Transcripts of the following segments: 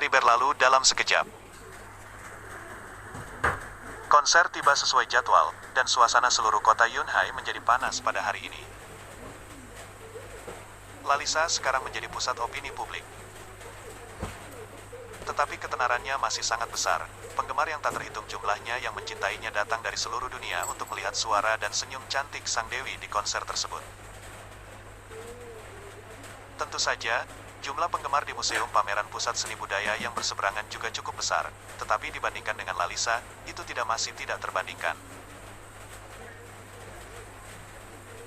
hari berlalu dalam sekejap. Konser tiba sesuai jadwal, dan suasana seluruh kota Yunhai menjadi panas pada hari ini. Lalisa sekarang menjadi pusat opini publik. Tetapi ketenarannya masih sangat besar. Penggemar yang tak terhitung jumlahnya yang mencintainya datang dari seluruh dunia untuk melihat suara dan senyum cantik sang dewi di konser tersebut. Tentu saja, jumlah penggemar di Museum Pameran Pusat Seni Budaya yang berseberangan juga cukup besar, tetapi dibandingkan dengan Lalisa, itu masih tidak terbandingkan.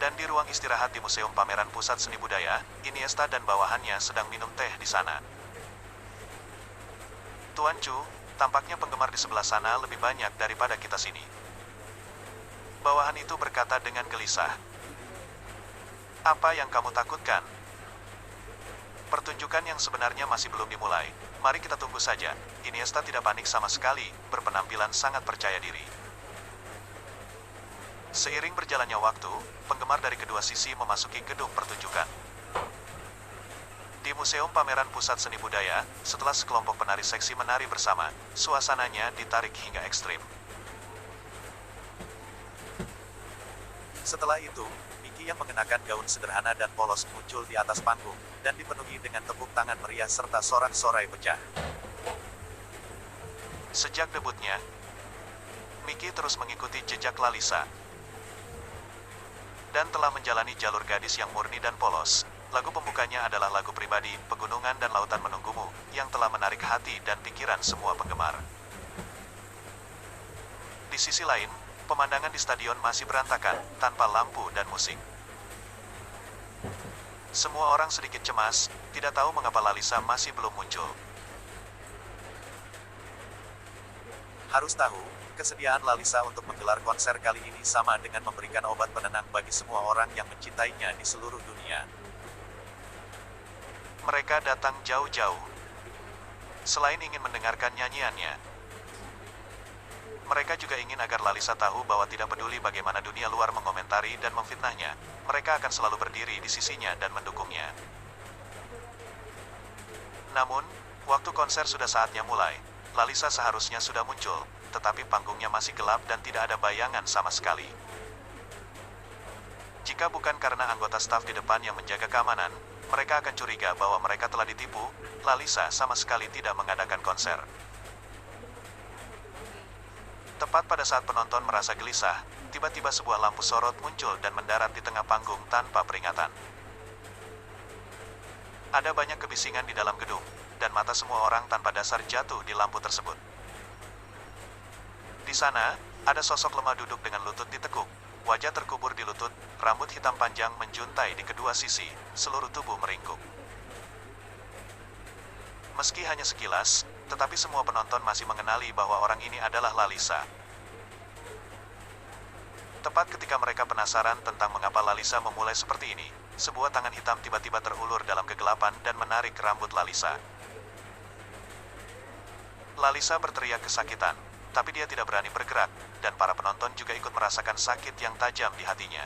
Dan di ruang istirahat di Museum Pameran Pusat Seni Budaya, Iniesta dan bawahannya sedang minum teh di sana. Tuan Chu, tampaknya penggemar di sebelah sana lebih banyak daripada kita sini. Bawahan itu berkata dengan gelisah. Apa yang kamu takutkan? Pertunjukan yang sebenarnya masih belum dimulai. Mari kita tunggu saja. Iniesta tidak panik sama sekali, berpenampilan sangat percaya diri. Seiring berjalannya waktu, penggemar dari kedua sisi memasuki gedung pertunjukan. Di Museum Pameran Pusat Seni Budaya, setelah sekelompok penari seksi menari bersama, suasananya ditarik hingga ekstrim. Setelah itu, Miki yang mengenakan gaun sederhana dan polos muncul di atas panggung, dan dipenuhi dengan tepuk tangan meriah serta sorak-sorai pecah. Sejak debutnya, Miki terus mengikuti jejak Lalisa, dan telah menjalani jalur gadis yang murni dan polos. Lagu pembukanya adalah lagu pribadi, Pegunungan dan Lautan Menunggumu, yang telah menarik hati dan pikiran semua penggemar. Di sisi lain, pemandangan di stadion masih berantakan, tanpa lampu dan musik. Semua orang sedikit cemas, tidak tahu mengapa Lalisa masih belum muncul. Harus tahu, kesediaan Lalisa untuk menggelar konser kali ini sama dengan memberikan obat penenang bagi semua orang yang mencintainya di seluruh dunia. Mereka datang jauh-jauh. Selain ingin mendengarkan nyanyiannya, mereka juga ingin agar Lalisa tahu bahwa tidak peduli bagaimana dunia luar mengomentari dan memfitnahnya, mereka akan selalu berdiri di sisinya dan mendukungnya. Namun, waktu konser sudah saatnya mulai. Lalisa seharusnya sudah muncul, tetapi panggungnya masih gelap dan tidak ada bayangan sama sekali. Jika bukan karena anggota staf di depan yang menjaga keamanan, mereka akan curiga bahwa mereka telah ditipu. Lalisa sama sekali tidak mengadakan konser. Tepat pada saat penonton merasa gelisah, tiba-tiba sebuah lampu sorot muncul dan mendarat di tengah panggung tanpa peringatan. Ada banyak kebisingan di dalam gedung, dan mata semua orang tanpa dasar jatuh di lampu tersebut. Di sana, ada sosok lemah duduk dengan lutut ditekuk. Wajah terkubur di lutut, rambut hitam panjang menjuntai di kedua sisi, seluruh tubuh meringkuk. Meski hanya sekilas, tetapi semua penonton masih mengenali bahwa orang ini adalah Lalisa. Tepat ketika mereka penasaran tentang mengapa Lalisa memulai seperti ini, sebuah tangan hitam tiba-tiba terulur dalam kegelapan dan menarik rambut Lalisa. Lalisa berteriak kesakitan, tapi dia tidak berani bergerak, dan para penonton juga ikut merasakan sakit yang tajam di hatinya.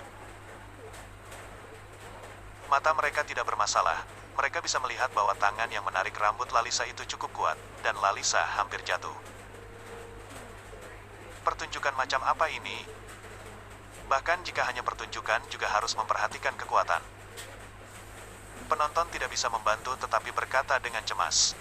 Mata mereka tidak bermasalah, mereka bisa melihat bahwa tangan yang menarik rambut Lalisa itu cukup kuat, dan Lalisa hampir jatuh. Pertunjukan macam apa ini? Bahkan jika hanya pertunjukan juga harus memperhatikan kekuatan. Penonton tidak bisa membantu tetapi berkata dengan cemas.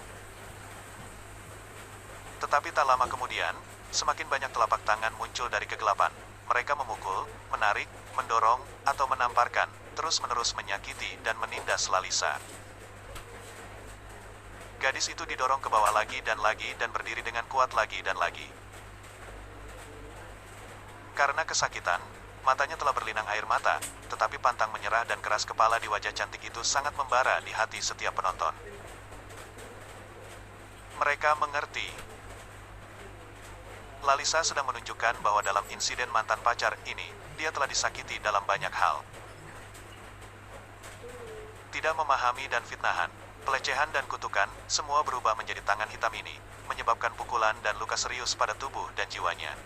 Tetapi tak lama kemudian, semakin banyak telapak tangan muncul dari kegelapan. Mereka memukul, menarik, mendorong, atau menamparkan, terus-menerus menyakiti dan menindas Lalisa. Gadis itu didorong ke bawah lagi dan berdiri dengan kuat lagi dan lagi. Karena kesakitan, matanya telah berlinang air mata, tetapi pantang menyerah dan keras kepala di wajah cantik itu sangat membara di hati setiap penonton. Mereka mengerti. Lalisa sedang menunjukkan bahwa dalam insiden mantan pacar ini, dia telah disakiti dalam banyak hal. Tidak memahami dan fitnahan, pelecehan dan kutukan, semua berubah menjadi tangan hitam ini, menyebabkan pukulan dan luka serius pada tubuh dan jiwanya.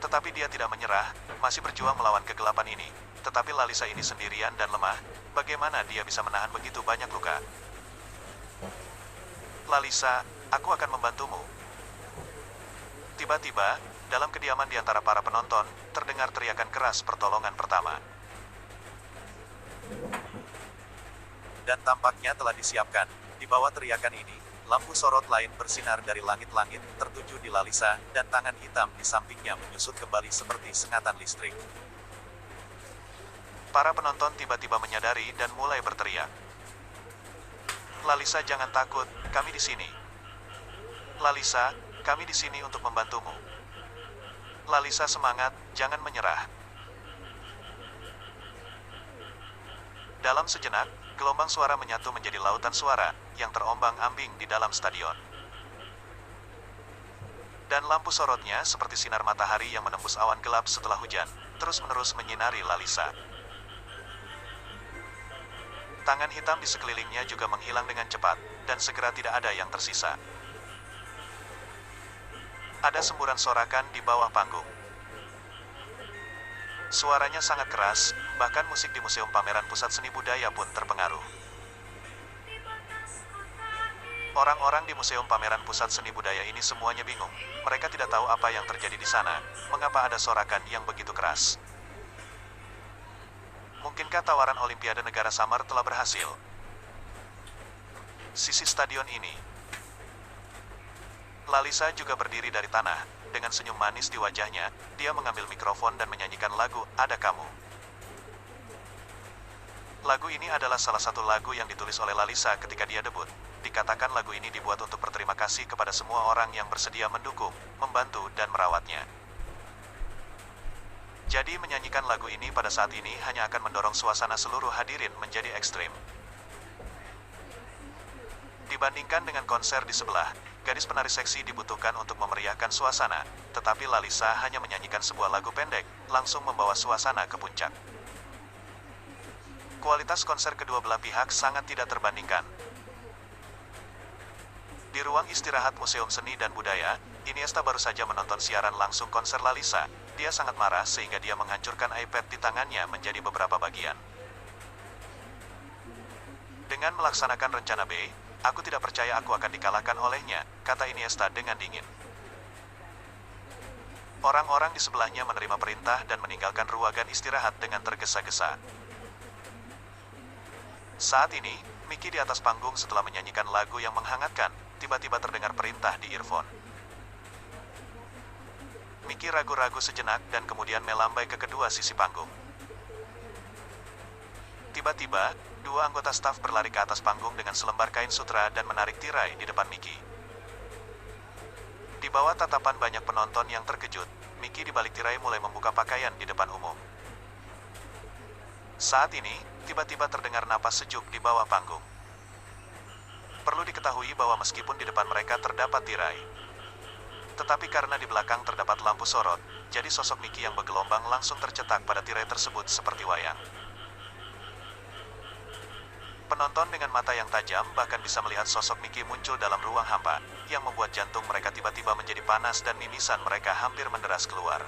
Tetapi dia tidak menyerah, masih berjuang melawan kegelapan ini. Tetapi Lalisa ini sendirian dan lemah, bagaimana dia bisa menahan begitu banyak luka? Lalisa, aku akan membantumu. Tiba-tiba, dalam kediaman di antara para penonton, terdengar teriakan keras pertolongan pertama. Dan tampaknya telah disiapkan. Di bawah teriakan ini, lampu sorot lain bersinar dari langit-langit, tertuju di Lalisa, dan tangan hitam di sampingnya menyusut kembali seperti sengatan listrik. Para penonton tiba-tiba menyadari dan mulai berteriak. Lalisa, jangan takut, kami di sini. Lalisa, kami di sini untuk membantumu. Lalisa, semangat, jangan menyerah. Dalam sejenak, gelombang suara menyatu menjadi lautan suara, yang terombang-ambing di dalam stadion. Dan lampu sorotnya seperti sinar matahari yang menembus awan gelap setelah hujan, terus-menerus menyinari Lalisa. Tangan hitam di sekelilingnya juga menghilang dengan cepat, dan segera tidak ada yang tersisa. Ada semburan sorakan di bawah panggung. Suaranya sangat keras, bahkan musik di Museum Pameran Pusat Seni Budaya pun terpengaruh. Orang-orang di Museum Pameran Pusat Seni Budaya ini semuanya bingung. Mereka tidak tahu apa yang terjadi di sana, mengapa ada sorakan yang begitu keras. Mungkinkah tawaran Olimpiade Negara Samar telah berhasil? Sisi stadion ini. Lalisa juga berdiri dari tanah. Dengan senyum manis di wajahnya, dia mengambil mikrofon dan menyanyikan lagu Ada Kamu. Lagu ini adalah salah satu lagu yang ditulis oleh Lalisa ketika dia debut. Dikatakan lagu ini dibuat untuk berterima kasih kepada semua orang yang bersedia mendukung, membantu, dan merawatnya. Jadi menyanyikan lagu ini pada saat ini hanya akan mendorong suasana seluruh hadirin menjadi ekstrim. Dibandingkan dengan konser di sebelah, gadis penari seksi dibutuhkan untuk memeriahkan suasana, tetapi Lalisa hanya menyanyikan sebuah lagu pendek, langsung membawa suasana ke puncak. Kualitas konser kedua belah pihak sangat tidak terbandingkan. Di ruang istirahat Museum Seni dan Budaya, Iniesta baru saja menonton siaran langsung konser Lalisa. Dia sangat marah sehingga dia menghancurkan iPad di tangannya menjadi beberapa bagian. Dengan melaksanakan rencana B, aku tidak percaya aku akan dikalahkan olehnya, kata Iniesta dengan dingin. Orang-orang di sebelahnya menerima perintah dan meninggalkan ruangan istirahat dengan tergesa-gesa. Saat ini, Miki di atas panggung setelah menyanyikan lagu yang menghangatkan, tiba-tiba terdengar perintah di earphone. Miki ragu-ragu sejenak dan kemudian melambai ke kedua sisi panggung. Tiba-tiba, dua anggota staf berlari ke atas panggung dengan selembar kain sutra dan menarik tirai di depan Miki. Di bawah tatapan banyak penonton yang terkejut, Miki di balik tirai mulai membuka pakaian di depan umum. Saat ini, tiba-tiba terdengar napas sejuk di bawah panggung. Perlu diketahui bahwa meskipun di depan mereka terdapat tirai, tetapi karena di belakang terdapat lampu sorot, jadi sosok Miki yang bergelombang langsung tercetak pada tirai tersebut seperti wayang. Penonton dengan mata yang tajam bahkan bisa melihat sosok Miki muncul dalam ruang hampa, yang membuat jantung mereka tiba-tiba menjadi panas dan mimisan mereka hampir menderas keluar.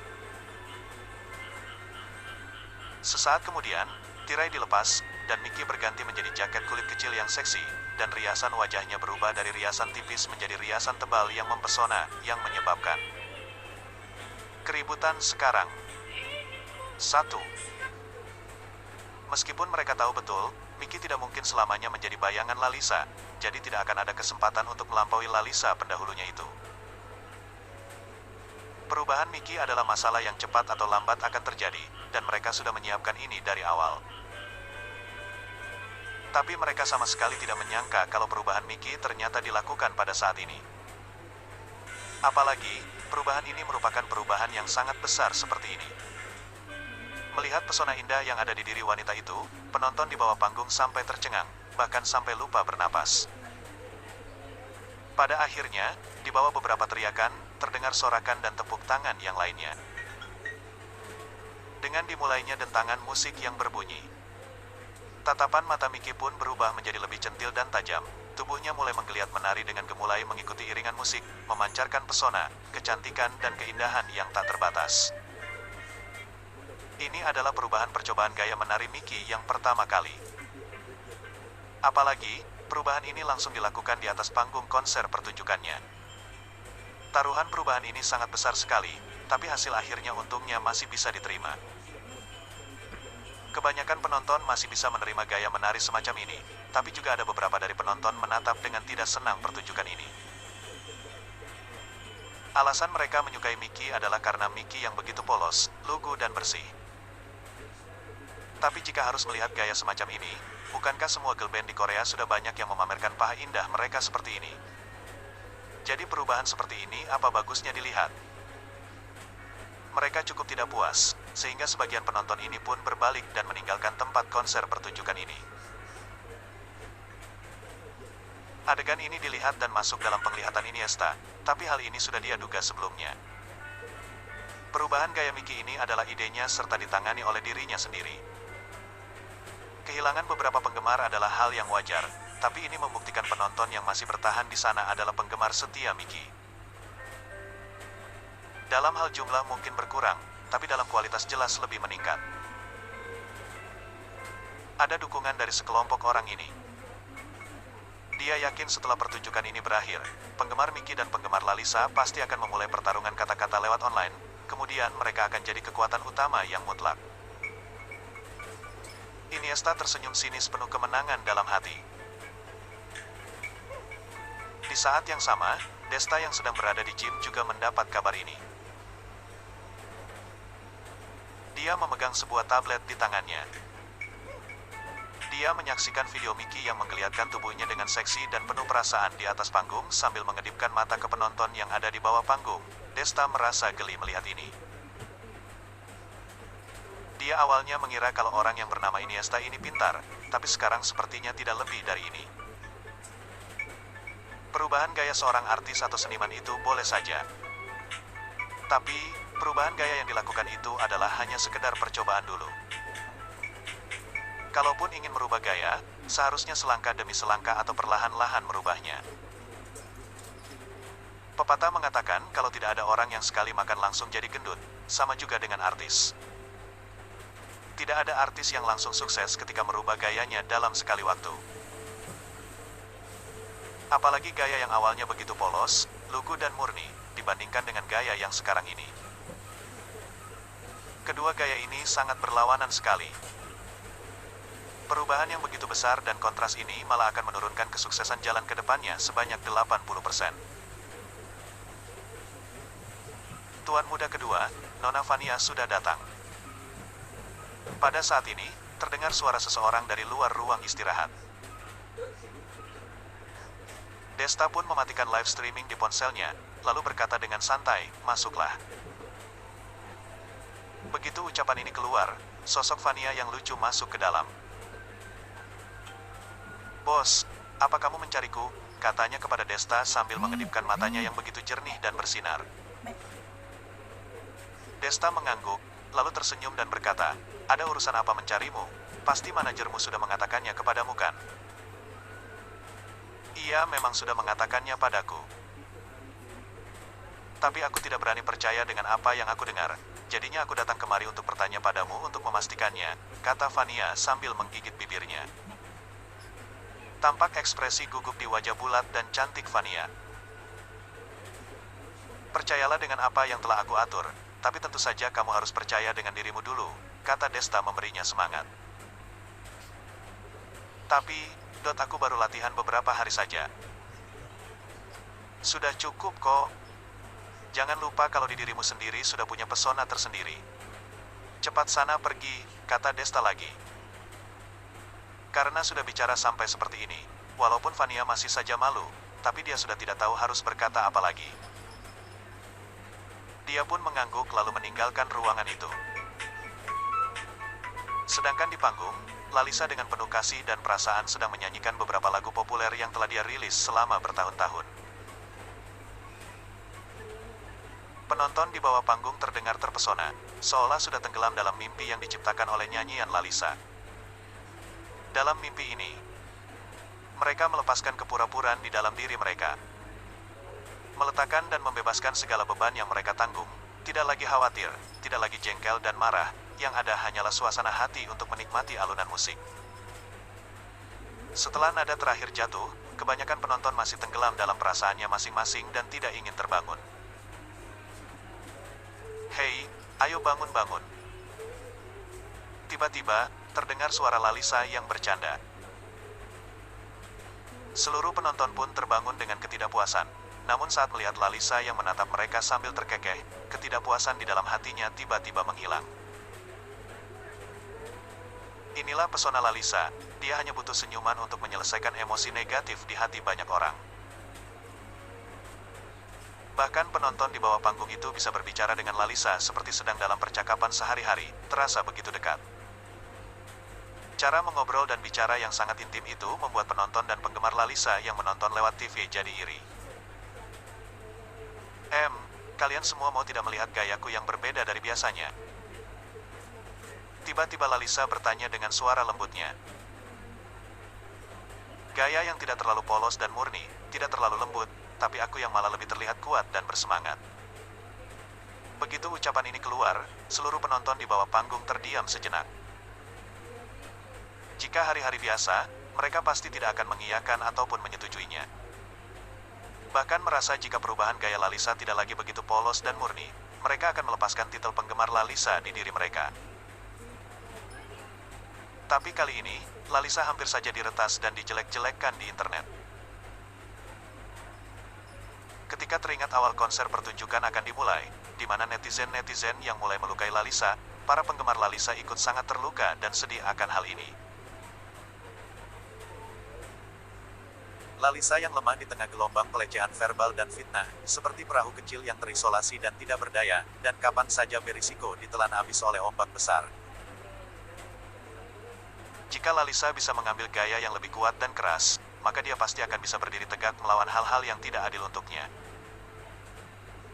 Sesaat kemudian, tirai dilepas, dan Miki berganti menjadi jaket kulit kecil yang seksi, dan riasan wajahnya berubah dari riasan tipis menjadi riasan tebal yang mempesona, yang menyebabkan keributan sekarang. 1. Meskipun mereka tahu betul, Miki tidak mungkin selamanya menjadi bayangan Lalisa, jadi tidak akan ada kesempatan untuk melampaui Lalisa pendahulunya itu. Perubahan Miki adalah masalah yang cepat atau lambat akan terjadi, dan mereka sudah menyiapkan ini dari awal. Tapi mereka sama sekali tidak menyangka kalau perubahan Miki ternyata dilakukan pada saat ini. Apalagi, perubahan ini merupakan perubahan yang sangat besar seperti ini. Melihat pesona indah yang ada di diri wanita itu, penonton di bawah panggung sampai tercengang, bahkan sampai lupa bernapas. Pada akhirnya, di bawah beberapa teriakan, terdengar sorakan dan tepuk tangan yang lainnya. Dengan dimulainya dentangan musik yang berbunyi, tatapan mata Miki pun berubah menjadi lebih centil dan tajam. Tubuhnya mulai menggeliat menari dengan gemulai mengikuti iringan musik, memancarkan pesona, kecantikan dan keindahan yang tak terbatas. Ini adalah perubahan percobaan gaya menari Miki yang pertama kali. Apalagi, Perubahan ini langsung dilakukan di atas panggung konser pertunjukannya. Taruhan perubahan ini sangat besar sekali, tapi hasil akhirnya untungnya masih bisa diterima. Kebanyakan penonton masih bisa menerima gaya menari semacam ini, tapi juga ada beberapa dari penonton menatap dengan tidak senang pertunjukan ini. Alasan mereka menyukai Mickey adalah karena Mickey yang begitu polos, lugu dan bersih. Tapi jika harus melihat gaya semacam ini, bukankah semua girl band di Korea sudah banyak yang memamerkan paha indah mereka seperti ini? Jadi perubahan seperti ini apa bagusnya dilihat? Mereka cukup tidak puas, sehingga sebagian penonton ini pun berbalik dan meninggalkan tempat konser pertunjukan ini. Adegan ini dilihat dan masuk dalam penglihatan Iniesta, tapi hal ini sudah dia duga sebelumnya. Perubahan gaya Mickey ini adalah idenya serta ditangani oleh dirinya sendiri. Kehilangan beberapa penggemar adalah hal yang wajar, tapi ini membuktikan penonton yang masih bertahan di sana adalah penggemar setia Mickey. Dalam hal jumlah mungkin berkurang, tapi dalam kualitas jelas lebih meningkat. Ada dukungan dari sekelompok orang ini. Dia yakin setelah pertunjukan ini berakhir, penggemar Mickey dan penggemar Lalisa pasti akan memulai pertarungan kata-kata lewat online, kemudian mereka akan jadi kekuatan utama yang mutlak. Iniesta tersenyum sinis penuh kemenangan dalam hati. Di saat yang sama, Desta yang sedang berada di gym juga mendapat kabar ini. Dia memegang sebuah tablet di tangannya. Dia menyaksikan video Mickey yang menggeliatkan tubuhnya dengan seksi dan penuh perasaan di atas panggung sambil mengedipkan mata ke penonton yang ada di bawah panggung. Desta merasa geli melihat ini. Dia awalnya mengira kalau orang yang bernama Iniesta ini pintar, tapi sekarang sepertinya tidak lebih dari ini. Perubahan gaya seorang artis atau seniman itu boleh saja. Tapi, perubahan gaya yang dilakukan itu adalah hanya sekedar percobaan dulu. Kalaupun ingin merubah gaya, seharusnya selangkah demi selangkah atau perlahan-lahan merubahnya. Pepatah mengatakan kalau tidak ada orang yang sekali makan langsung jadi gendut, sama juga dengan artis. Tidak ada artis yang langsung sukses ketika merubah gayanya dalam sekali waktu. Apalagi gaya yang awalnya begitu polos, lugu dan murni, dibandingkan dengan gaya yang sekarang ini. Kedua gaya ini sangat berlawanan sekali. Perubahan yang begitu besar dan kontras ini malah akan menurunkan kesuksesan jalan ke depannya sebanyak 80%. Tuan muda kedua, Nona Vania sudah datang. Pada saat ini, terdengar suara seseorang dari luar ruang istirahat. Desta pun mematikan live streaming di ponselnya, lalu berkata dengan santai, "Masuklah." Begitu ucapan ini keluar, sosok Vania yang lucu masuk ke dalam. "Bos, apa kamu mencariku?" katanya kepada Desta sambil mengedipkan matanya yang begitu jernih dan bersinar. Desta mengangguk, lalu tersenyum dan berkata, "Ada urusan apa mencarimu? Pasti manajermu sudah mengatakannya kepadamu kan?" "Iya, memang sudah mengatakannya padaku. Tapi aku tidak berani percaya dengan apa yang aku dengar. Jadinya aku datang kemari untuk bertanya padamu untuk memastikannya," kata Vania sambil menggigit bibirnya. Tampak ekspresi gugup di wajah bulat dan cantik Vania. "Percayalah dengan apa yang telah aku atur, tapi tentu saja kamu harus percaya dengan dirimu dulu," kata Desta memberinya semangat. "Tapi, aku baru latihan beberapa hari saja." "Sudah cukup kok. Jangan lupa kalau di dirimu sendiri sudah punya pesona tersendiri. Cepat sana pergi," kata Desta lagi. Karena sudah bicara sampai seperti ini, walaupun Vania masih saja malu, tapi dia sudah tidak tahu harus berkata apa lagi. Dia pun mengangguk lalu meninggalkan ruangan itu. Sedangkan di panggung, Lalisa dengan penuh kasih dan perasaan sedang menyanyikan beberapa lagu populer yang telah dia rilis selama bertahun-tahun. Penonton di bawah panggung terdengar terpesona, seolah sudah tenggelam dalam mimpi yang diciptakan oleh nyanyian Lalisa. Dalam mimpi ini, mereka melepaskan kepura-puraan di dalam diri mereka. Meletakkan dan membebaskan segala beban yang mereka tanggung. Tidak lagi khawatir, tidak lagi jengkel dan marah, yang ada hanyalah suasana hati untuk menikmati alunan musik. Setelah nada terakhir jatuh, kebanyakan penonton masih tenggelam dalam perasaannya masing-masing dan tidak ingin terbangun. Hei, ayo bangun-bangun. Tiba-tiba, terdengar suara Lalisa yang bercanda. Seluruh penonton pun terbangun dengan ketidakpuasan. Namun saat melihat Lalisa yang menatap mereka sambil terkekeh, ketidakpuasan di dalam hatinya tiba-tiba menghilang. Inilah pesona Lalisa, dia hanya butuh senyuman untuk menyelesaikan emosi negatif di hati banyak orang. Bahkan penonton di bawah panggung itu bisa berbicara dengan Lalisa seperti sedang dalam percakapan sehari-hari, terasa begitu dekat. Cara mengobrol dan bicara yang sangat intim itu membuat penonton dan penggemar Lalisa yang menonton lewat TV jadi iri. Kalian semua mau tidak melihat gayaku yang berbeda dari biasanya? Tiba-tiba Lalisa bertanya dengan suara lembutnya. Gaya yang tidak terlalu polos dan murni, tidak terlalu lembut, tapi aku yang malah lebih terlihat kuat dan bersemangat. Begitu ucapan ini keluar, seluruh penonton di bawah panggung terdiam sejenak. Jika hari-hari biasa, mereka pasti tidak akan mengiyakan ataupun menyetujuinya. Bahkan merasa jika perubahan gaya Lalisa tidak lagi begitu polos dan murni, mereka akan melepaskan titel penggemar Lalisa di diri mereka. Tapi kali ini, Lalisa hampir saja diretas dan dijelek-jelekkan di internet. Ketika teringat awal konser pertunjukan akan dimulai, di mana netizen-netizen yang mulai melukai Lalisa, para penggemar Lalisa ikut sangat terluka dan sedih akan hal ini. Lalisa yang lemah di tengah gelombang pelecehan verbal dan fitnah, seperti perahu kecil yang terisolasi dan tidak berdaya, dan kapan saja berisiko ditelan habis oleh ombak besar. Jika Lalisa bisa mengambil gaya yang lebih kuat dan keras, maka dia pasti akan bisa berdiri tegak melawan hal-hal yang tidak adil untuknya.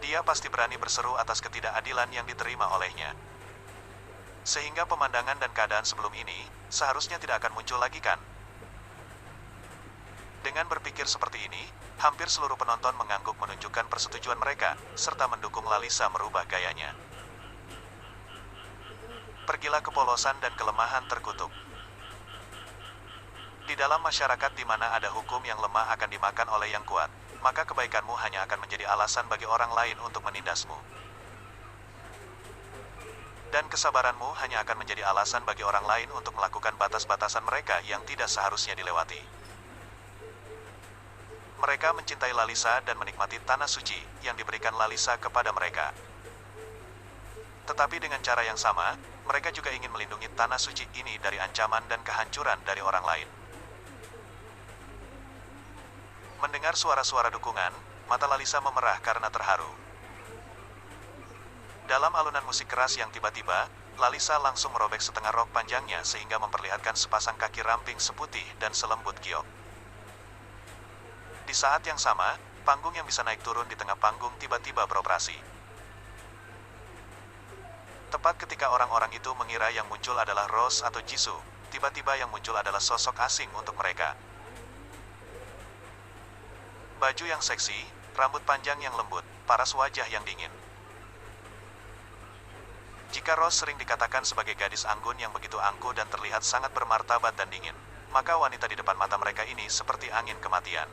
Dia pasti berani berseru atas ketidakadilan yang diterima olehnya. Sehingga pemandangan dan keadaan sebelum ini, seharusnya tidak akan muncul lagi kan? Dengan berpikir seperti ini, hampir seluruh penonton mengangguk menunjukkan persetujuan mereka, serta mendukung Lalisa merubah gayanya. Pergilah kepolosan dan kelemahan terkutuk. Di dalam masyarakat di mana ada hukum yang lemah akan dimakan oleh yang kuat, maka kebaikanmu hanya akan menjadi alasan bagi orang lain untuk menindasmu. Dan kesabaranmu hanya akan menjadi alasan bagi orang lain untuk melakukan batas-batasan mereka yang tidak seharusnya dilewati. Mereka mencintai Lalisa dan menikmati tanah suci yang diberikan Lalisa kepada mereka. Tetapi dengan cara yang sama, mereka juga ingin melindungi tanah suci ini dari ancaman dan kehancuran dari orang lain. Mendengar suara-suara dukungan, mata Lalisa memerah karena terharu. Dalam alunan musik keras yang tiba-tiba, Lalisa langsung merobek setengah rok panjangnya sehingga memperlihatkan sepasang kaki ramping seputih dan selembut giok. Di saat yang sama, panggung yang bisa naik turun di tengah panggung tiba-tiba beroperasi. Tepat ketika orang-orang itu mengira yang muncul adalah Rose atau Jisoo, tiba-tiba yang muncul adalah sosok asing untuk mereka. Baju yang seksi, rambut panjang yang lembut, paras wajah yang dingin. Jika Rose sering dikatakan sebagai gadis anggun yang begitu angkuh dan terlihat sangat bermartabat dan dingin, maka wanita di depan mata mereka ini seperti angin kematian.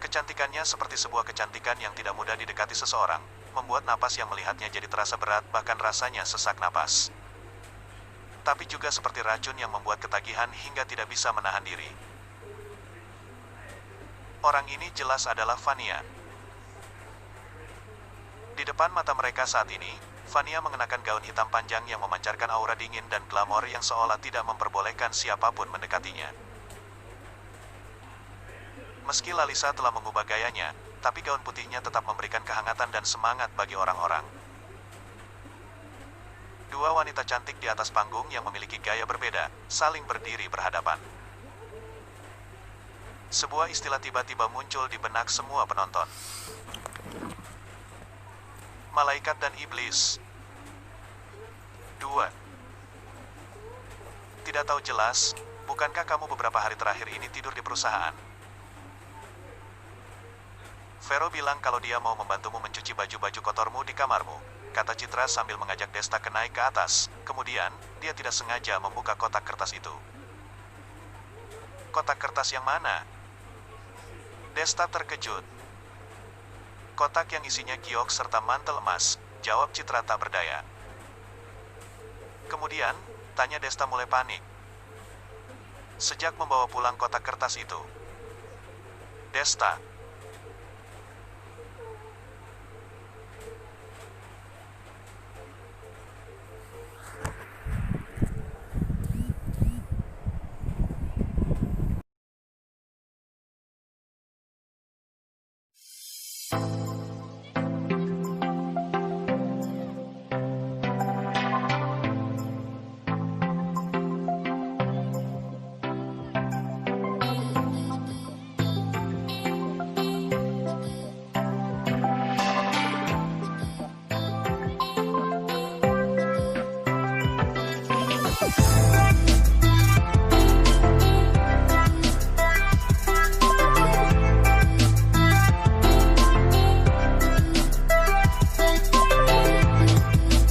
Kecantikannya seperti sebuah kecantikan yang tidak mudah didekati seseorang, membuat napas yang melihatnya jadi terasa berat bahkan rasanya sesak napas. Tapi juga seperti racun yang membuat ketagihan hingga tidak bisa menahan diri. Orang ini jelas adalah Vania. Di depan mata mereka saat ini, Vania mengenakan gaun hitam panjang yang memancarkan aura dingin dan glamor yang seolah tidak memperbolehkan siapapun mendekatinya. Meski Lalisa telah mengubah gayanya, tapi gaun putihnya tetap memberikan kehangatan dan semangat bagi orang-orang. Dua wanita cantik di atas panggung yang memiliki gaya berbeda, saling berdiri berhadapan. Sebuah istilah tiba-tiba muncul di benak semua penonton. Malaikat dan iblis. 2. Tidak tahu jelas, bukankah kamu beberapa hari terakhir ini tidur di perusahaan? Vero bilang kalau dia mau membantumu mencuci baju-baju kotormu di kamarmu, kata Citra sambil mengajak Desta ke naik ke atas. Kemudian, dia tidak sengaja membuka kotak kertas itu. Kotak kertas yang mana? Desta terkejut. Kotak yang isinya giok serta mantel emas, jawab Citra tak berdaya. Kemudian, tanya Desta mulai panik. Sejak membawa pulang kotak kertas itu, Desta